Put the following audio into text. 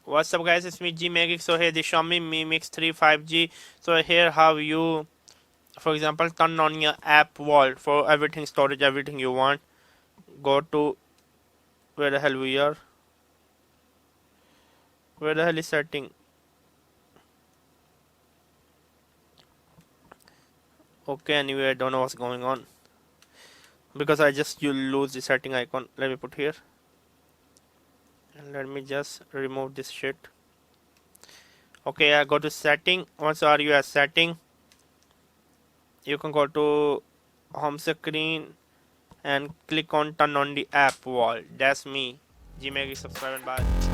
What's up guys, it's me JimmyaGeek. So here the Xiaomi Mi Mix 3 5G. So here how you, for example, turn on your app wall for everything, storage, everything you want. Go to where the hell we are. Where the hell is setting? Okay, anyway, I don't know what's going on because I just you lose the setting icon. Let me put here and let me just remove this shit. Okay, I go to setting. Once are you at setting, you can go to home screen and click on turn on the app wall. That's me. JimmyaGeek, subscribe and bye.